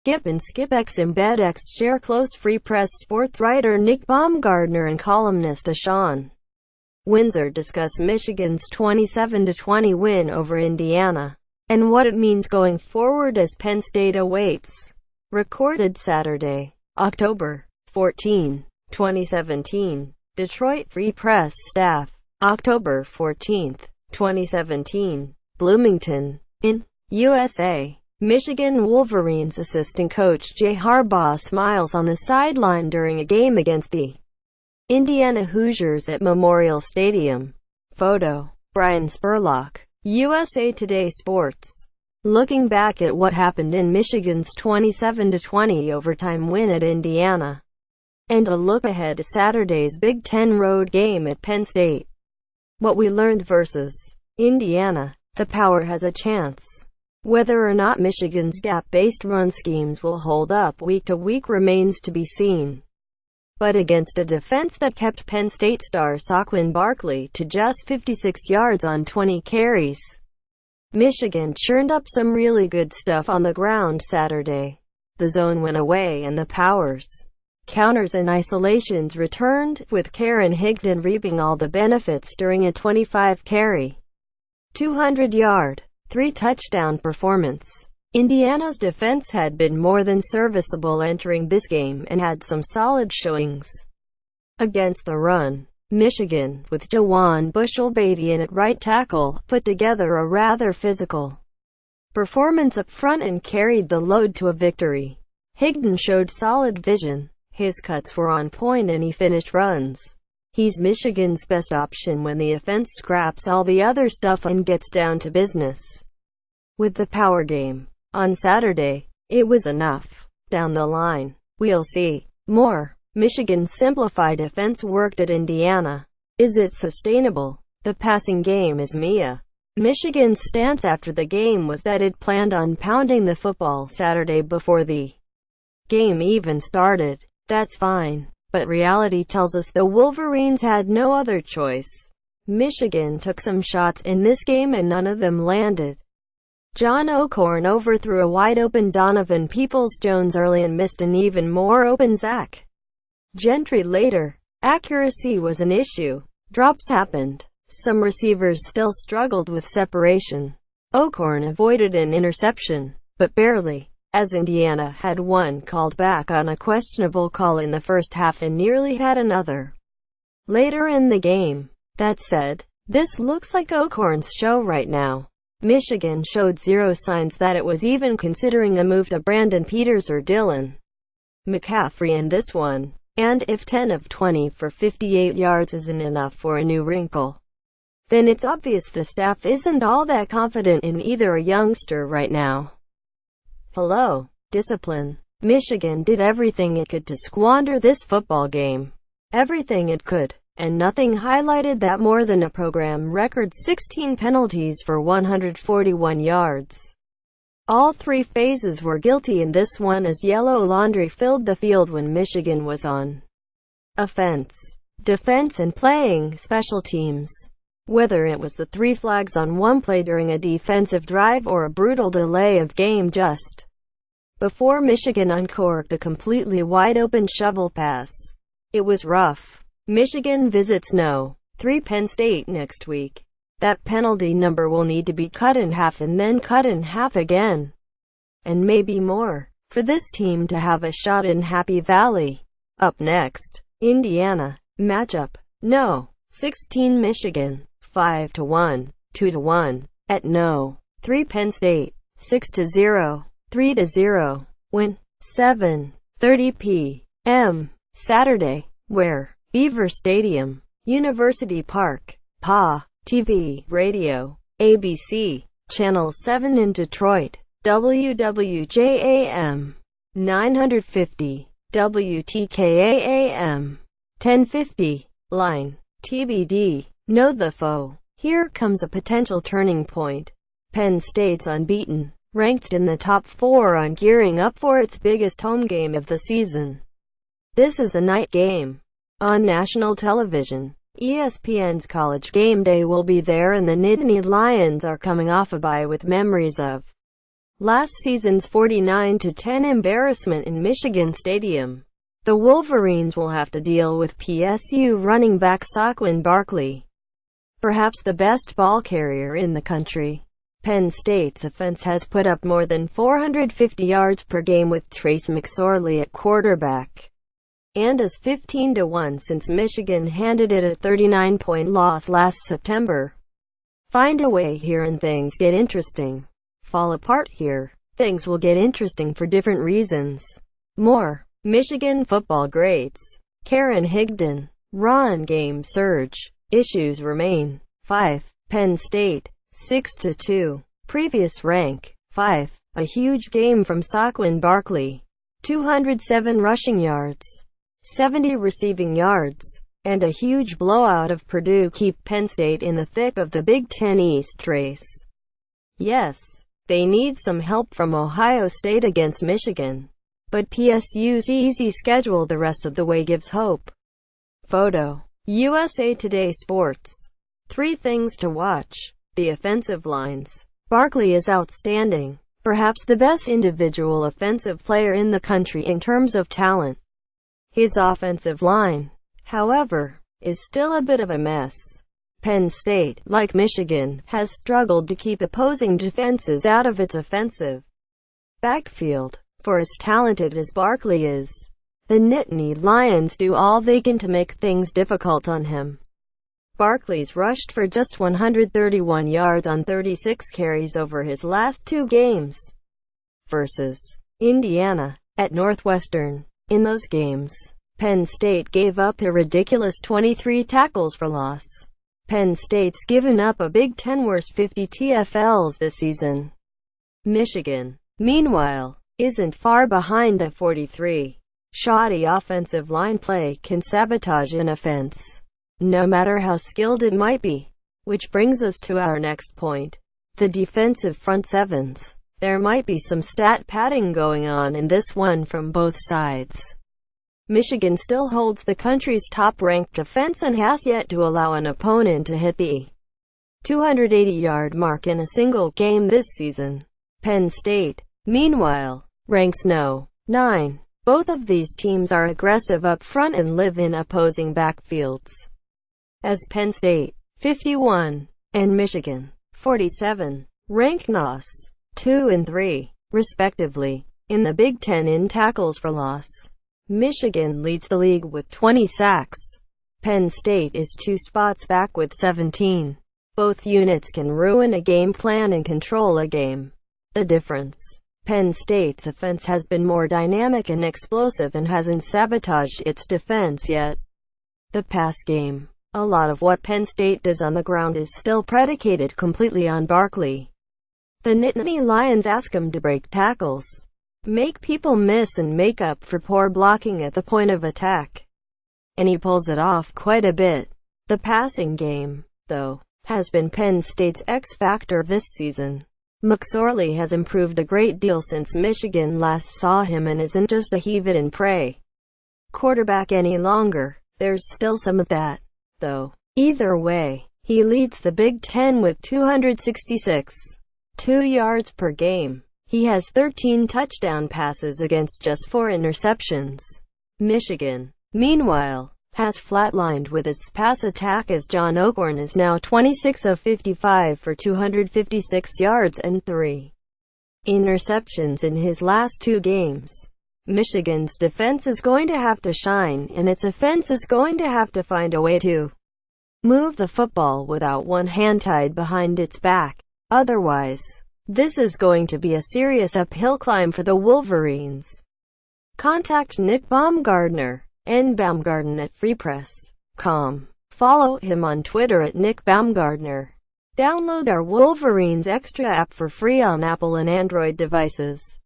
Skip and SkipX Embed X share close Free Press sports writer Nick Baumgardner and columnist Sean Windsor discuss Michigan's 27-20 win over Indiana, and what it means going forward as Penn State awaits. Recorded Saturday, October 14, 2017. Detroit Free Press staff. October 14, 2017. Bloomington, in USA. Michigan Wolverines assistant coach Jay Harbaugh smiles on the sideline during a game against the Indiana Hoosiers at Memorial Stadium. Photo: Brian Spurlock, USA Today Sports. Looking back at what happened in Michigan's 27-20 overtime win at Indiana, and a look ahead to Saturday's Big Ten road game at Penn State. What we learned versus Indiana. The Power has a chance. Whether or not Michigan's gap-based run schemes will hold up week to week remains to be seen. But against a defense that kept Penn State star Saquon Barkley to just 56 yards on 20 carries, Michigan churned up some really good stuff on the ground Saturday. The zone went away and the Power's counters and isolations returned, with Karen Higdon reaping all the benefits during a 25-carry, 200-yard, 3-touchdown performance. Indiana's defense had been more than serviceable entering this game and had some solid showings against the run. Michigan, with Jawan Bushell-Badian at right tackle, put together a rather physical performance up front and carried the load to a victory. Higdon showed solid vision. His cuts were on point and he finished runs. He's Michigan's best option when the offense scraps all the other stuff and gets down to business. With the Power game on Saturday, it was enough. Down the line, we'll see more. Michigan's simplified offense worked at Indiana. Is it sustainable? The passing game is Mia. Michigan's stance after the game was that it planned on pounding the football Saturday before the game even started. That's fine, but reality tells us the Wolverines had no other choice. Michigan took some shots in this game and none of them landed. John O'Korn overthrew a wide-open Donovan Peoples-Jones early and missed an even more open Zach Gentry later. Accuracy was an issue. Drops happened. Some receivers still struggled with separation. O'Korn avoided an interception, but barely, as Indiana had one called back on a questionable call in the first half and nearly had another later in the game. That said, this looks like O'Korn's show right now. Michigan showed zero signs that it was even considering a move to Brandon Peters or Dylan McCaffrey in this one. And if 10 of 20 for 58 yards isn't enough for a new wrinkle, then it's obvious the staff isn't all that confident in either a youngster right now. Hello, discipline. Michigan did everything it could to squander this football game. Everything it could. And nothing highlighted that more than a program record 16 penalties for 141 yards. All three phases were guilty in this one as yellow laundry filled the field when Michigan was on offense, defense and playing special teams. Whether it was the 3 flags on one play during a defensive drive or a brutal delay of game just before Michigan uncorked a completely wide-open shovel pass. It was rough. Michigan visits No. 3 Penn State next week. That penalty number will need to be cut in half and then cut in half again. And maybe more, for this team to have a shot in Happy Valley. Up next, Indiana. Matchup. No. 16 Michigan. 5-1, 2-1. At No. 3 Penn State. 6-0, 3-0. Win. 7:30 p.m. Saturday. Where? Beaver Stadium, University Park, PA, TV, radio, ABC, Channel 7 in Detroit, WWJAM, 950, WTKAAM, 1050, line, TBD, know the foe. Here comes a potential turning point. Penn State's unbeaten. ranked in the top 4 on gearing up for its biggest home game of the season. This is a night game on national television. ESPN's College Game Day will be there, and the Nittany Lions are coming off a bye with memories of last season's 49-10 embarrassment in Michigan Stadium. The Wolverines will have to deal with PSU running back Saquon Barkley, perhaps the best ball carrier in the country. Penn State's offense has put up more than 450 yards per game with Trace McSorley at quarterback, and is 15-1 since Michigan handed it a 39-point loss last September. Find a way here and things get interesting. Fall apart here. Things will get interesting for different reasons. More. Michigan football grades. Karen Higdon. Run game surge. Issues remain. 5. Penn State. 6-2. Previous rank. 5. A huge game from Saquon Barkley. 207 rushing yards, 70 receiving yards, and a huge blowout of Purdue keep Penn State in the thick of the Big Ten East race. Yes, they need some help from Ohio State against Michigan, but PSU's easy schedule the rest of the way gives hope. Photo. USA Today Sports. 3 things to watch. The offensive lines. Barkley is outstanding, perhaps the best individual offensive player in the country in terms of talent. His offensive line, however, is still a bit of a mess. Penn State, like Michigan, has struggled to keep opposing defenses out of its offensive backfield. For as talented as Barkley is, the Nittany Lions do all they can to make things difficult on him. Barkley's rushed for just 131 yards on 36 carries over his last 2 games versus Indiana at Northwestern. In those games, Penn State gave up a ridiculous 23 tackles for loss. Penn State's given up a Big Ten worst 50 TFLs this season. Michigan, meanwhile, isn't far behind at 43. Shoddy offensive line play can sabotage an offense, no matter how skilled it might be. Which brings us to our next point. The defensive front sevens. There might be some stat padding going on in this one from both sides. Michigan still holds the country's top-ranked defense and has yet to allow an opponent to hit the 280-yard mark in a single game this season. Penn State, meanwhile, ranks no. 9. Both of these teams are aggressive up front and live in opposing backfields, as Penn State, 51, and Michigan, 47, rank NOS, 2 and 3, respectively, in the Big Ten in tackles for loss. Michigan leads the league with 20 sacks. Penn State is 2 spots back with 17. Both units can ruin a game plan and control a game. The difference: Penn State's offense has been more dynamic and explosive and hasn't sabotaged its defense yet. The pass game. A lot of what Penn State does on the ground is still predicated completely on Barkley. The Nittany Lions ask him to break tackles, make people miss, and make up for poor blocking at the point of attack. And he pulls it off quite a bit. The passing game, though, has been Penn State's X-factor this season. McSorley has improved a great deal since Michigan last saw him and isn't just a heave-it-and-pray quarterback any longer. There's still some of that, though. Either way, he leads the Big Ten with 266.2 yards per game. He has 13 touchdown passes against just 4 interceptions. Michigan, meanwhile, has flatlined with its pass attack as John O'Korn is now 26 of 55 for 256 yards and 3 interceptions in his last 2 games. Michigan's defense is going to have to shine, and its offense is going to have to find a way to move the football without one hand tied behind its back. Otherwise, this is going to be a serious uphill climb for the Wolverines. Contact Nick Baumgardner, nbaumgarden@freepress.com. Follow him on Twitter at Nick Baumgardner. Download our Wolverines Extra app for free on Apple and Android devices.